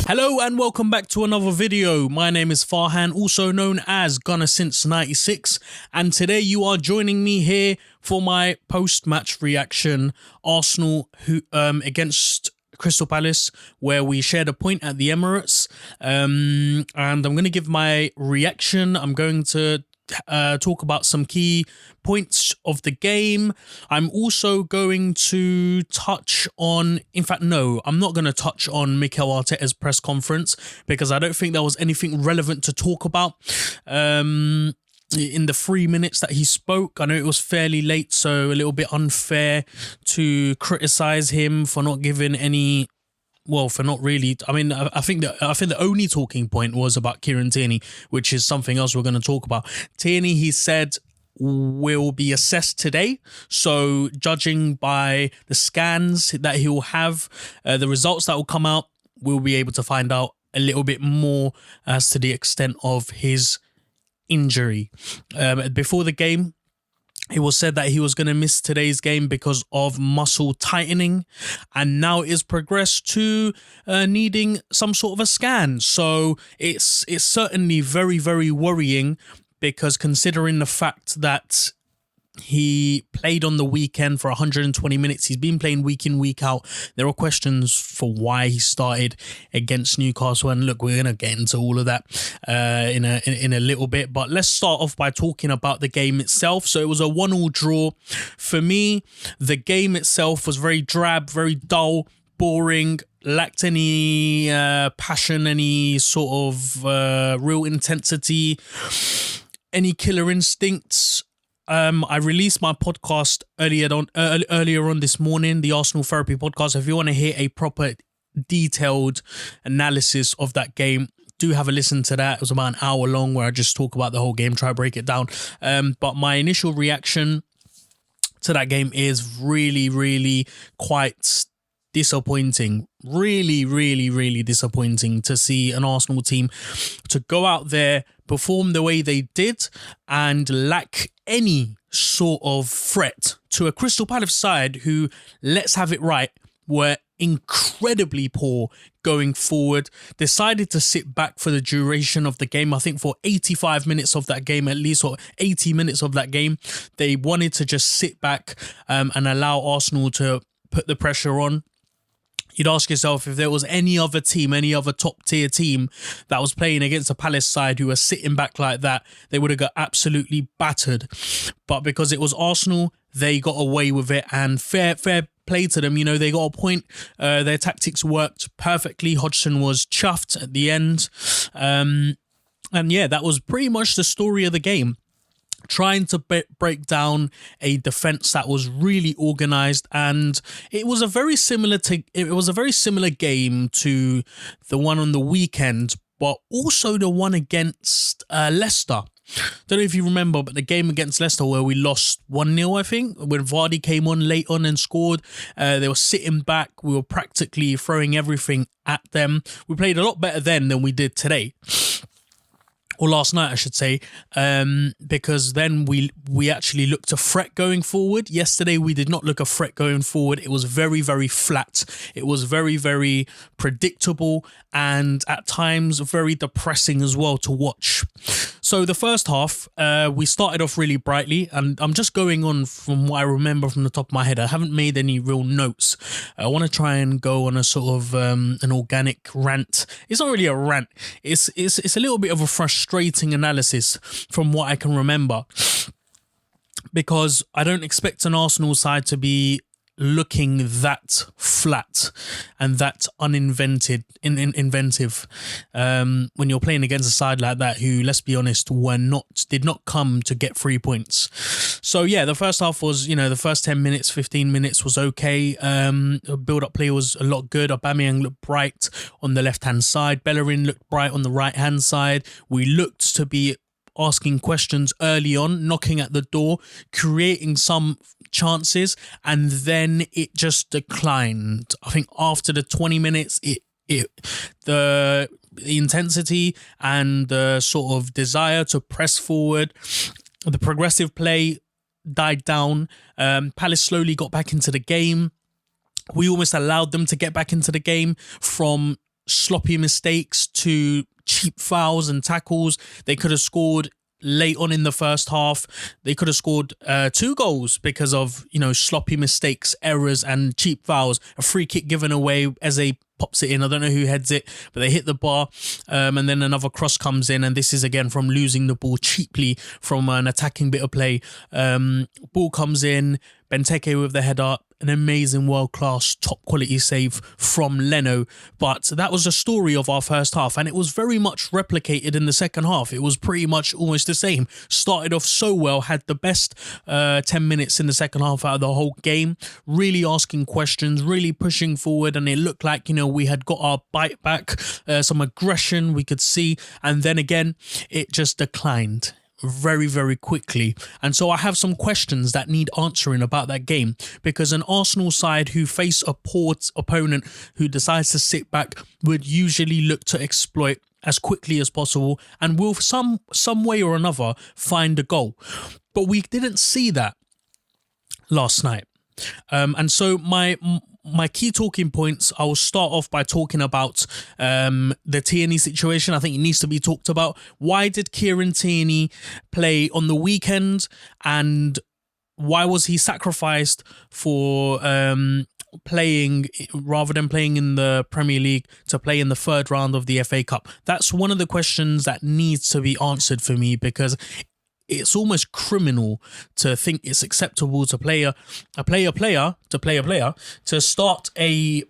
Hello and welcome back to another video. My name is Farhan, also known as Gunner Since 96, and today you are joining me here for my post-match reaction. Arsenal against Crystal Palace, where we shared a point at the Emirates, and I'm going to give my reaction. I'm going to talk about some key points of the game. I'm also going to touch on, in fact, no, I'm not going to touch on Mikel Arteta's press conference because I don't think there was anything relevant to talk about in the 3 minutes that he spoke. I know it was fairly late, so a little bit unfair to criticize him for not giving any. Well, for not really. I mean, I think the only talking point was about Kieran Tierney, which is something else we're going to talk about. Tierney, he said, will be assessed today. So judging by the scans that he will have, the results that will come out, we'll be able to find out a little bit more as to the extent of his injury. Before the game, it was said that he was going to miss today's game because of muscle tightening, and now it has progressed to needing some sort of a scan. So it's certainly very, very worrying, because considering the fact that he played on the weekend for 120 minutes. He's been playing week in, week out. There are questions for why he started against Newcastle. And look, we're going to get into all of that in a little bit. But let's start off by talking about the game itself. So it was a 1-1 draw. For me, the game itself was very drab, very dull, boring, lacked any passion, any sort of real intensity, any killer instincts. I released my podcast earlier on this morning, the Arsenal Therapy podcast. If you want to hear a proper detailed analysis of that game, do have a listen to that. It was about an hour long where I just talk about the whole game, try to break it down. But my initial reaction to that game is really, really quite disappointing. Really, really, really disappointing to see an Arsenal team to go out there, perform the way they did, and lack any sort of threat to a Crystal Palace side who, let's have it right, were incredibly poor going forward. Decided to sit back for the duration of the game. I think for 85 minutes of that game, at least, or 80 minutes of that game, they wanted to just sit back and allow Arsenal to put the pressure on. You'd ask yourself, if there was any other team, any other top tier team that was playing against a Palace side who were sitting back like that, they would have got absolutely battered. But because it was Arsenal, they got away with it, and fair play to them. You know, they got a point. Their tactics worked perfectly. Hodgson was chuffed at the end. And yeah, that was pretty much the story of the game. Trying to break down a defense that was really organized, and it was a very similar game to the one on the weekend, but also the one against Leicester. Don't know if you remember, but the game against Leicester where we lost 1-0, I think, when Vardy came on late on and scored. They were sitting back. We were practically throwing everything at them. We played a lot better then than we did today. Or last night, I should say, because then we actually looked a threat going forward. Yesterday, we did not look a threat going forward. It was very, very flat. It was very, very predictable, and at times very depressing as well to watch. So the first half, we started off really brightly, and I'm just going on from what I remember from the top of my head. I haven't made any real notes. I want to try and go on a sort of an organic rant. It's not really a rant. It's a little bit of a frustrating analysis from what I can remember, because I don't expect an Arsenal side to be looking that flat and that inventive when you're playing against a side like that who, let's be honest, did not come to get 3 points. So yeah, the first half was, the first 10 minutes, 15 minutes was okay. Build-up play was a lot good. Aubameyang looked bright on the left-hand side. Bellerin looked bright on the right-hand side. We looked to be asking questions early on, knocking at the door, creating some chances, and then it just declined. I think after the 20 minutes, the intensity and the sort of desire to press forward, the progressive play died down. Palace slowly got back into the game. We almost allowed them to get back into the game from sloppy mistakes to cheap fouls and tackles. They could have scored late on in the first half. They could have scored 2 goals because of, sloppy mistakes, errors and cheap fouls. A free kick given away as pops it in. I don't know who heads it, but they hit the bar, and then another cross comes in, and this is again from losing the ball cheaply from an attacking bit of play. Ball comes in, Benteke with the header, an amazing world-class top quality save from Leno. But that was the story of our first half, and it was very much replicated in the second half. It was pretty much almost the same. Started off so well, had the best 10 minutes in the second half out of the whole game, really asking questions, really pushing forward, and it looked like, we had got our bite back, some aggression we could see, and then again, it just declined very, very quickly. And so I have some questions that need answering about that game, because an Arsenal side who face a poor opponent who decides to sit back would usually look to exploit as quickly as possible and will some way or another find a goal. But we didn't see that last night. And so my key talking points, I will start off by talking about the Tierney situation. I think it needs to be talked about. Why did Kieran Tierney play on the weekend, and why was he sacrificed for playing rather than playing in the Premier League to play in the third round of the FA Cup? That's one of the questions that needs to be answered for me, because it's almost criminal to think it's acceptable to play a player to start a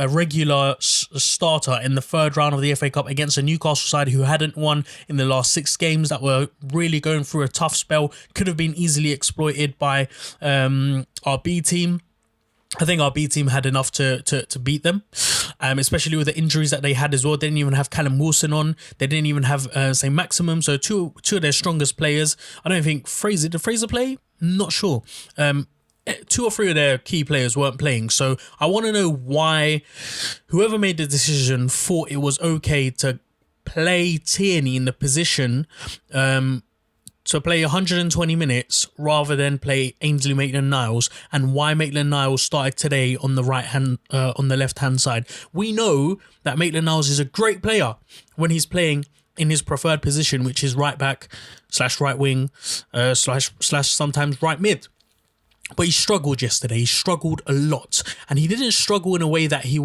regular starter in the third round of the FA Cup against a Newcastle side who hadn't won in the last 6 games, that were really going through a tough spell, could have been easily exploited by our B team. I think our B team had enough to beat them, especially with the injuries that they had as well. They didn't even have Callum Wilson on. They didn't even have St. Maximum. So two of their strongest players. I don't think Fraser... Did Fraser play? Not sure. 2 or 3 of their key players weren't playing. So I want to know why whoever made the decision thought it was okay to play Tierney in the position to play 120 minutes rather than play Ainsley Maitland-Niles, and why Maitland-Niles started today on the on the left-hand side. We know that Maitland-Niles is a great player when he's playing in his preferred position, which is right back / right wing / sometimes right mid. But he struggled yesterday. He struggled a lot. And he didn't struggle in a way that he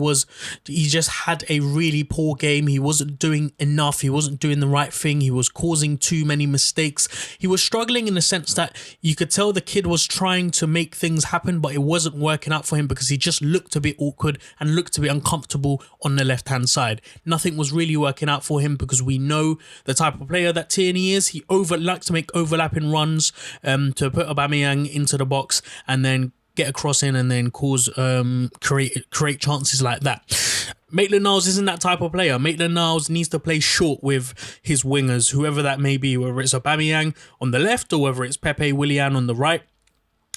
just had a really poor game. He wasn't doing enough. He wasn't doing the right thing. He was causing too many mistakes. He was struggling in the sense that you could tell the kid was trying to make things happen, but it wasn't working out for him because he just looked a bit awkward and looked a bit uncomfortable on the left-hand side. Nothing was really working out for him because we know the type of player that Tierney is. He likes to make overlapping runs to put Aubameyang into the box and then get a cross in and then create chances like that. Maitland-Niles isn't that type of player. Maitland-Niles needs to play short with his wingers, whoever that may be, whether it's Aubameyang on the left or whether it's Pepe Willian on the right.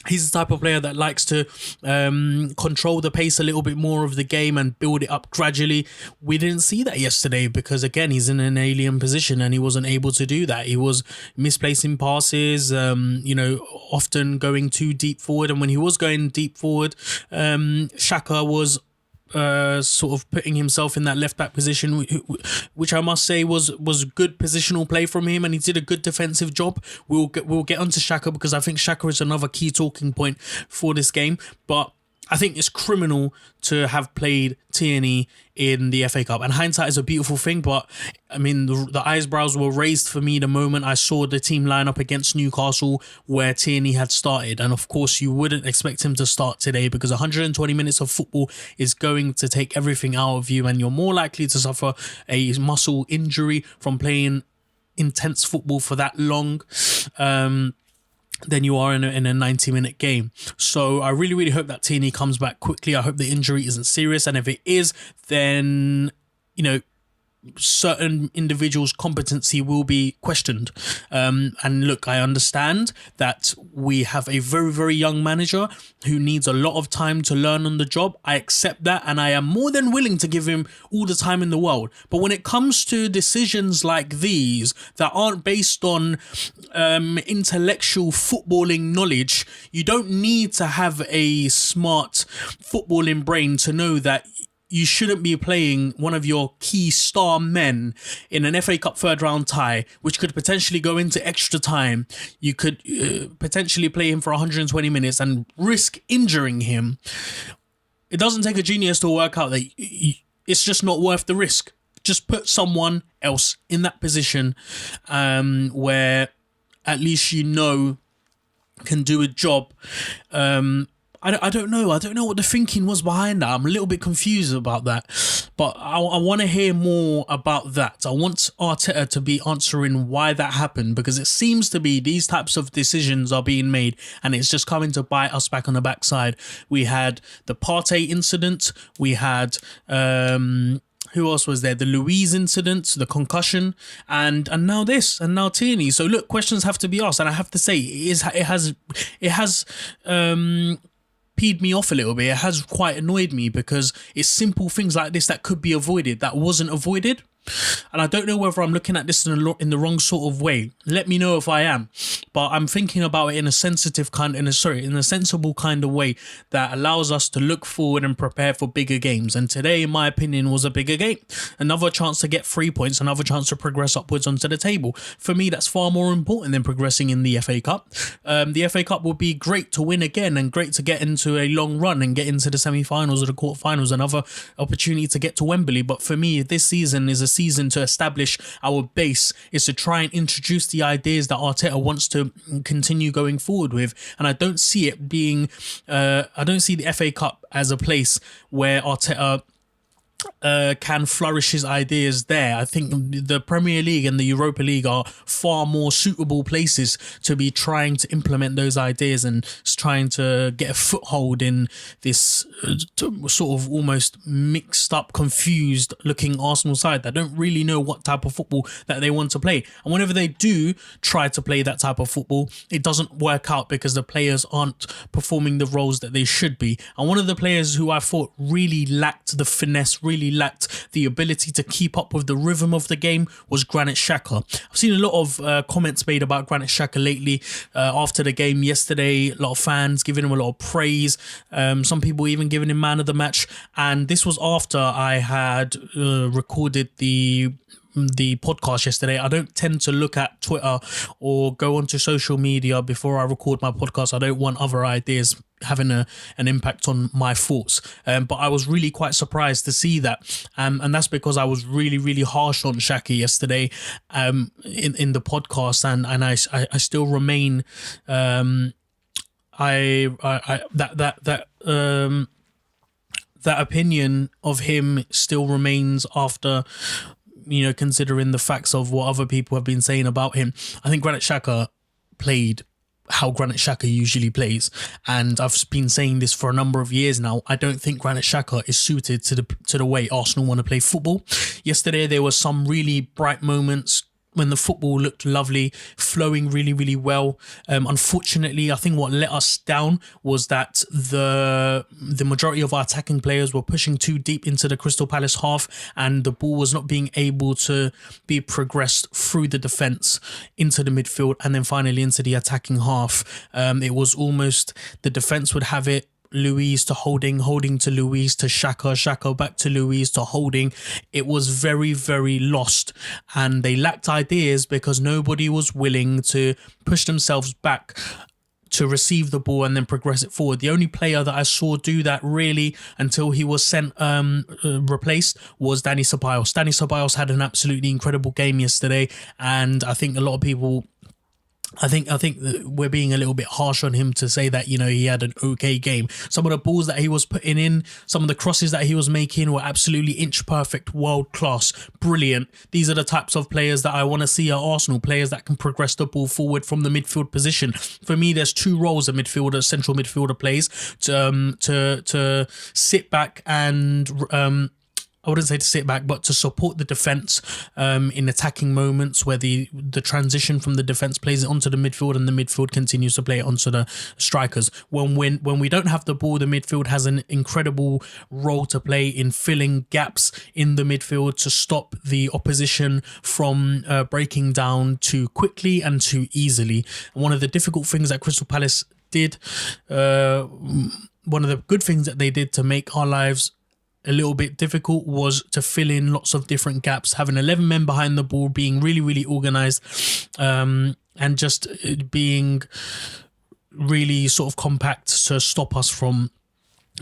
He's the type of player that likes to control the pace a little bit more of the game and build it up gradually. We didn't see that yesterday because, again, he's in an alien position and he wasn't able to do that. He was misplacing passes, often going too deep forward. And when he was going deep forward, Xhaka was sort of putting himself in that left back position, which I must say was good positional play from him, and he did a good defensive job. We'll get onto Xhaka because I think Xhaka is another key talking point for this game, but I think it's criminal to have played Tierney in the FA Cup. And hindsight is a beautiful thing, but I mean, the eyebrows were raised for me the moment I saw the team line up against Newcastle where Tierney had started. And of course, you wouldn't expect him to start today because 120 minutes of football is going to take everything out of you, and you're more likely to suffer a muscle injury from playing intense football for that long. Than you are in a 90-minute game. So I really, really hope that Tierney comes back quickly. I hope the injury isn't serious. And if it is, then, certain individuals' competency will be questioned. And look, I understand that we have a very, very young manager who needs a lot of time to learn on the job. I accept that, and I am more than willing to give him all the time in the world. But when it comes to decisions like these that aren't based on intellectual footballing knowledge, you don't need to have a smart footballing brain to know that you shouldn't be playing one of your key star men in an FA Cup third round tie, which could potentially go into extra time. You could potentially play him for 120 minutes and risk injuring him. It doesn't take a genius to work out that it's just not worth the risk. Just put someone else in that position where at least can do a job. I don't know. I don't know what the thinking was behind that. I'm a little bit confused about that. But I want to hear more about that. I want Arteta to be answering why that happened, because it seems to be these types of decisions are being made and it's just coming to bite us back on the backside. We had the Partey incident. We had... who else was there? The Louise incident, the concussion, and now this, and now Tierney. So look, questions have to be asked, and I have to say, it has peed me off a little bit. It has quite annoyed me because it's simple things like this that could be avoided that wasn't avoided. And I don't know whether I'm looking at this in the wrong sort of way. Let me know if I am. But I'm thinking about it in a sensible kind of way that allows us to look forward and prepare for bigger games. And today, in my opinion, was a bigger game. Another chance to get 3 points, another chance to progress upwards onto the table. For me, that's far more important than progressing in the FA Cup. The FA Cup would be great to win again and great to get into a long run and get into the semi-finals or the quarter-finals, another opportunity to get to Wembley. But for me, this season is a season to establish our base, is to try and introduce the ideas that Arteta wants to continue going forward with. And I don't see it being I don't see the FA Cup as a place where Arteta can flourish his ideas there. I think the Premier League and the Europa League are far more suitable places to be trying to implement those ideas and trying to get a foothold in this sort of almost mixed up, confused looking Arsenal side that don't really know what type of football that they want to play. And whenever they do try to play that type of football, it doesn't work out because the players aren't performing the roles that they should be. And one of the players who I thought really lacked the finesse, really lacked the ability to keep up with the rhythm of the game was Granit Xhaka. I've seen a lot of comments made about Granit Xhaka lately after the game yesterday. A lot of fans giving him a lot of praise. Some people even giving him man of the match. And this was after I had recorded the podcast yesterday. I don't tend to look at Twitter or go onto social media before I record my podcast. I don't want other ideas having an impact on my thoughts. But I was really quite surprised to see that. And that's because I was really, really harsh on Xhaka yesterday in the podcast. And I still remain that opinion of him still remains after, you know, considering the facts of what other people have been saying about him. I think Granit Xhaka played how Granit Xhaka usually plays, and I've been saying this for a number of years now. I don't think Granit Xhaka is suited to the way Arsenal want to play football. Yesterday there were some really bright moments when the football looked lovely, flowing really, really well. Unfortunately, I think what let us down was that the majority of our attacking players were pushing too deep into the Crystal Palace half, and the ball was not being able to be progressed through the defence into the midfield and then finally into the attacking half. It was almost the defence would have it, Louise to Holding to Louise to Xhaka back to Louise to Holding. It was very, very lost, and they lacked ideas because nobody was willing to push themselves back to receive the ball and then progress it forward. The only player that I saw do that really until he was replaced was Dani Ceballos. Dani Ceballos had an absolutely incredible game yesterday, and I think a lot of people, I think that we're being a little bit harsh on him to say that, you know, he had an okay game. Some of the balls that he was putting in, some of the crosses that he was making were absolutely inch perfect, world class, brilliant. These are the types of players that I want to see at Arsenal, players that can progress the ball forward from the midfield position. For me, there's two roles a midfielder, central midfielder plays, to sit back and I wouldn't say to sit back, but to support the defence in attacking moments where the transition from the defence plays it onto the midfield and the midfield continues to play it onto the strikers. When we don't have the ball, the midfield has an incredible role to play in filling gaps in the midfield to stop the opposition from breaking down too quickly and too easily. One of the difficult things that Crystal Palace did, one of the good things that they did to make our lives a little bit difficult was to fill in lots of different gaps, having 11 men behind the ball, being really, really organised, and just being really sort of compact to stop us from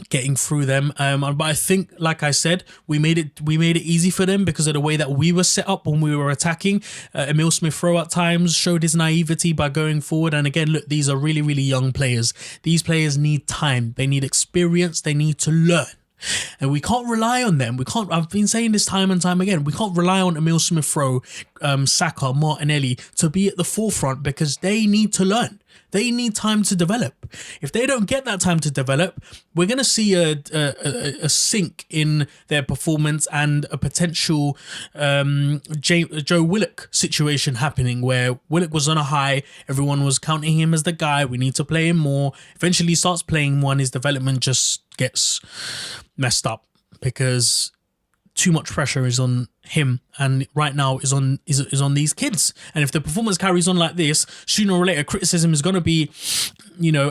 getting through them. But I think, like I said, we made it easy for them because of the way that we were set up when we were attacking. Emil Smith-Rowe at times showed his naivety by going forward. And again, look, these are really, really young players. These players need time. They need experience. They need to learn. And we can't rely on them. I've been saying this time and time again. We can't rely on Emil Smith-Rowe, Xhaka, Martinelli to be at the forefront because they need to learn. They need time to develop. If they don't get that time to develop, we're going to see a sink in their performance and a potential Joe Willock situation happening where Willock was on a high. Everyone was counting him as the guy. We need to play him more. Eventually he starts playing more and his development just gets messed up because too much pressure is on him and right now is on these kids. And if the performance carries on like this, sooner or later criticism is going to be,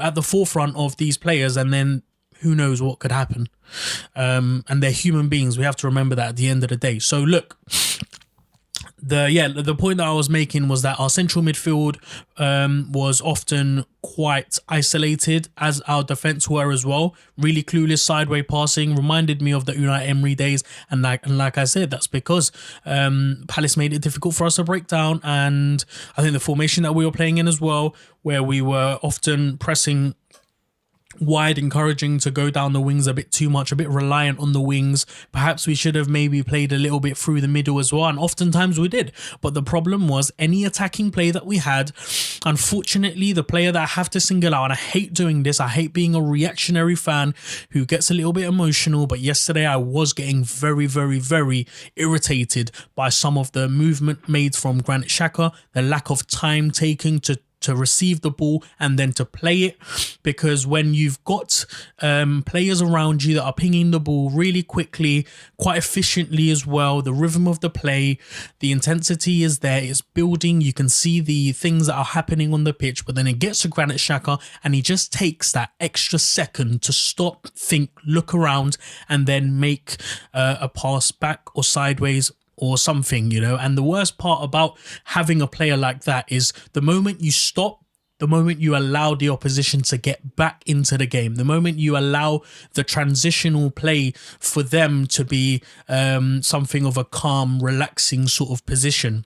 at the forefront of these players, and then who knows what could happen. And they're human beings. We have to remember that at the end of the day. So look, the point that I was making was that our central midfield was often quite isolated, as our defence were as well. Really clueless sideways passing reminded me of the Unai Emery days, and like I said, that's because Palace made it difficult for us to break down. And I think the formation that we were playing in as well, where we were often pressing wide, encouraging to go down the wings a bit too much, a bit reliant on the wings. Perhaps we should have maybe played a little bit through the middle as well, and oftentimes we did. But the problem was any attacking play that we had, unfortunately, the player that I have to single out, and I hate doing this, I hate being a reactionary fan who gets a little bit emotional, but yesterday I was getting very, very, very irritated by some of the movement made from Granit Xhaka, the lack of time taken to receive the ball and then to play it, because when you've got players around you that are pinging the ball really quickly, quite efficiently as well, the rhythm of the play, the intensity is there, it's building, you can see the things that are happening on the pitch, but then it gets to Granit Xhaka and he just takes that extra second to stop, think, look around and then make a pass back or sideways or something, and the worst part about having a player like that is the moment you stop, the moment you allow the opposition to get back into the game, the moment you allow the transitional play for them to be something of a calm, relaxing sort of position.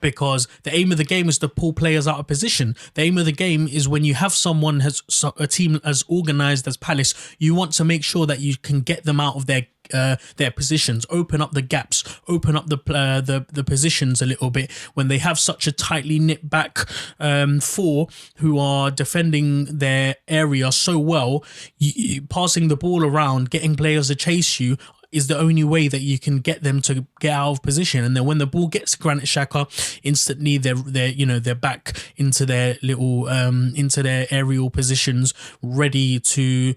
Because the aim of the game is to pull players out of position. The aim of the game is when you have a team as organised as Palace, you want to make sure that you can get them out of their positions, open up the gaps, open up the positions a little bit. When they have such a tightly knit back four who are defending their area so well, passing the ball around, getting players to chase you is the only way that you can get them to get out of position. And then when the ball gets Granit Xhaka, instantly they're back into their little into their aerial positions, ready to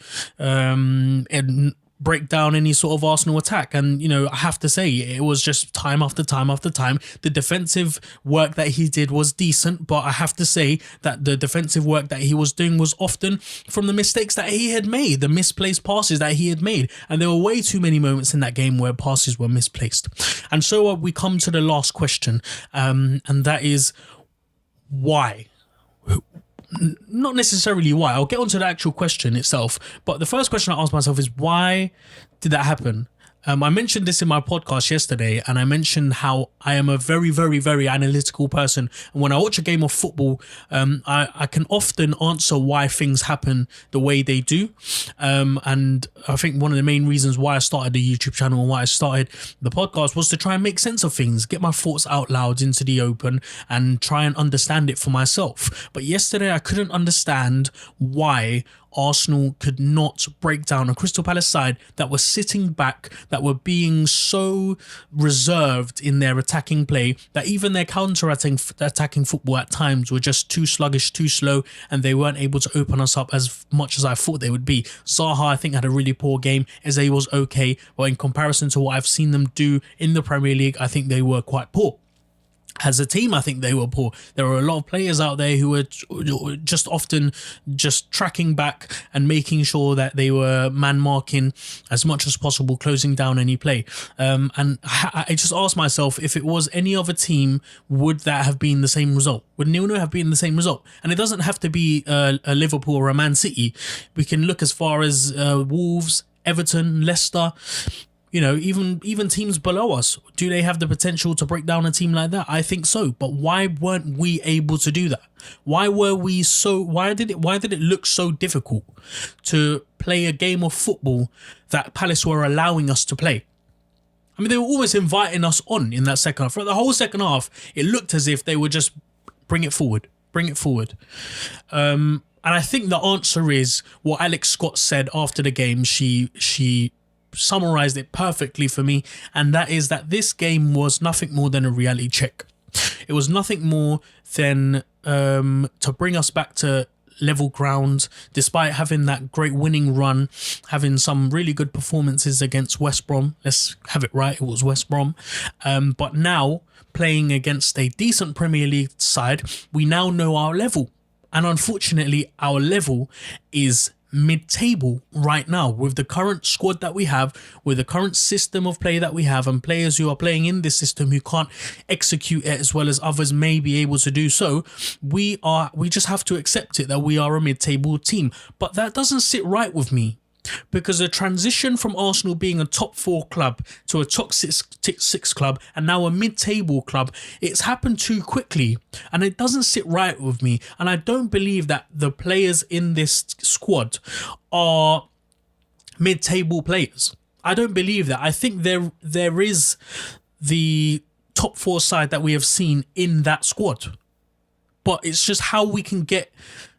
break down any sort of Arsenal attack. And I have to say, it was just time after time after time. The defensive work that he did was decent, but I have to say that the defensive work that he was doing was often from the mistakes that he had made, the misplaced passes that he had made, and there were way too many moments in that game where passes were misplaced. And so we come to the last question, and that is why. Not necessarily why. I'll get onto the actual question itself, but the first question I asked myself is, why did that happen? I mentioned this in my podcast yesterday, and I mentioned how I am a very, very, very analytical person. And when I watch a game of football, I can often answer why things happen the way they do. And I think one of the main reasons why I started the YouTube channel and why I started the podcast was to try and make sense of things, get my thoughts out loud into the open and try and understand it for myself. But yesterday I couldn't understand why Arsenal could not break down a Crystal Palace side that was sitting back, that were being so reserved in their attacking play, that even their attacking football at times were just too sluggish, too slow, and they weren't able to open us up as much as I thought they would be. Zaha, I think, had a really poor game. Eze was okay, but in comparison to what I've seen them do in the Premier League, I think they were quite poor. As a team, I think they were poor. There were a lot of players out there who were just often just tracking back and making sure that they were man marking as much as possible, closing down any play. And I just asked myself, if it was any other team, would that have been the same result? Would 0-0 have been the same result? And it doesn't have to be a Liverpool or a Man City. We can look as far as Wolves, Everton, Leicester. You know, even teams below us, do they have the potential to break down a team like that? I think so. But why weren't we able to do that? Why did it look so difficult to play a game of football that Palace were allowing us to play? I mean, they were almost inviting us on in that second half. For the whole second half, it looked as if they were just bring it forward. And I think the answer is what Alex Scott said after the game. She summarized it perfectly for me, and that is that this game was nothing more than a reality check. It was nothing more than to bring us back to level ground, despite having that great winning run, having some really good performances against West Brom. Let's have it right, it was West Brom. But now, playing against a decent Premier League side, we now know our level. And unfortunately, our level is mid-table right now with the current squad that we have, with the current system of play that we have, and players who are playing in this system who can't execute it as well as others may be able to do so. We just have to accept it that we are a mid-table team. But that doesn't sit right with me, because the transition from Arsenal being a top 4 club to a top six club and now a mid-table club, it's happened too quickly, and it doesn't sit right with me. And I don't believe that the players in this squad are mid-table players. I don't believe that. I think there is the top 4 side that we have seen in that squad, but it's just how we can get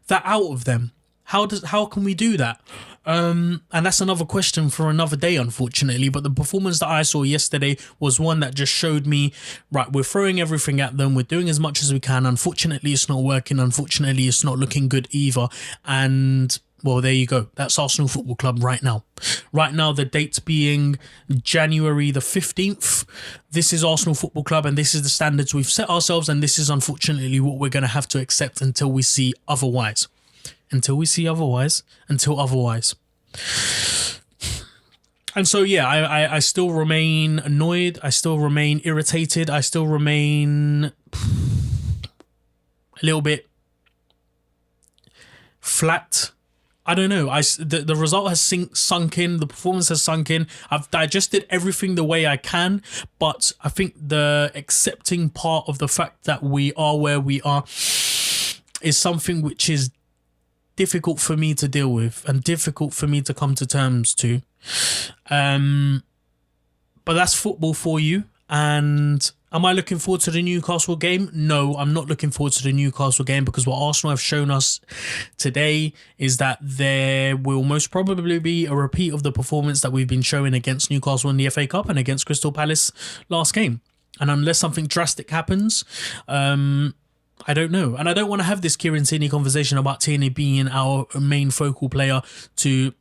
that out of them. How can we do that? And that's another question for another day, unfortunately. But the performance that I saw yesterday was one that just showed me, right, we're throwing everything at them. We're doing as much as we can. Unfortunately, it's not working. Unfortunately, it's not looking good either. And, well, there you go. That's Arsenal Football Club right now. Right now, the date being January the 15th. This is Arsenal Football Club, and this is the standards we've set ourselves. And this is unfortunately what we're going to have to accept until we see otherwise. Until otherwise. And so, yeah, I still remain annoyed. I still remain irritated. I still remain a little bit flat. I don't know. The result has sunk in. The performance has sunk in. I've digested everything the way I can. But I think the accepting part of the fact that we are where we are is something which is difficult for me to deal with and difficult for me to come to terms to. But that's football for you. And am I looking forward to the Newcastle game? No, I'm not looking forward to the Newcastle game, because what Arsenal have shown us today is that there will most probably be a repeat of the performance that we've been showing against Newcastle in the FA Cup and against Crystal Palace last game. And unless something drastic happens, I don't know. And I don't want to have this Kieran Tierney conversation about Tierney being our main focal player to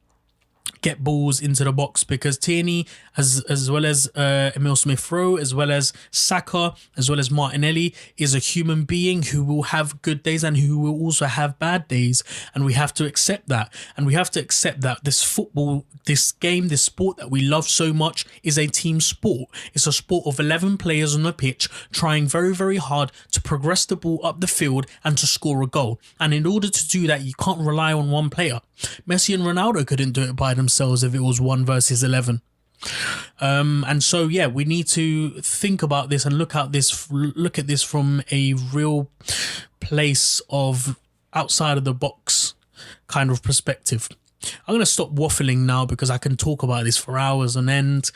get balls into the box, because Tierney, as well as Emile Smith-Rowe, as well as Xhaka, as well as Martinelli, is a human being who will have good days and who will also have bad days, and we have to accept that. And we have to accept that this football, this game, this sport that we love so much is a team sport. It's a sport of 11 players on the pitch trying very, very hard to progress the ball up the field and to score a goal. And in order to do that, you can't rely on one player. Messi and Ronaldo couldn't do it by themselves if it was 1 versus 11. And so, yeah, we need to think about this and look at this from a real place of outside of the box kind of perspective. I'm going to stop waffling now because I can talk about this for hours on end.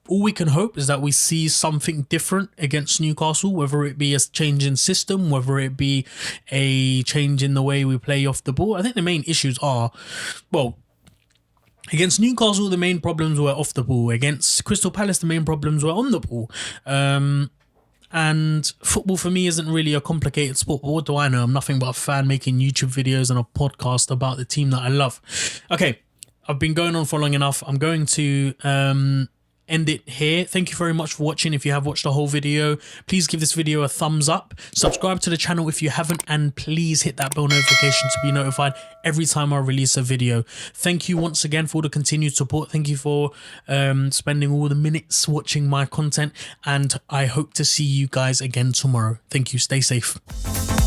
All we can hope is that we see something different against Newcastle, whether it be a change in system, whether it be a change in the way we play off the ball. I think the main issues are, well, against Newcastle, the main problems were off the ball. Against Crystal Palace, the main problems were on the ball. And football for me isn't really a complicated sport. But what do I know? I'm nothing but a fan making YouTube videos and a podcast about the team that I love. Okay, I've been going on for long enough. I'm going to end it here. Thank you very much for watching. If you have watched the whole video, please give this video a thumbs up, subscribe to the channel if you haven't, and please hit that bell notification to be notified every time I release a video. Thank you once again for the continued support. Thank you for spending all the minutes watching my content, and I hope to see you guys again tomorrow. Thank you. Stay safe.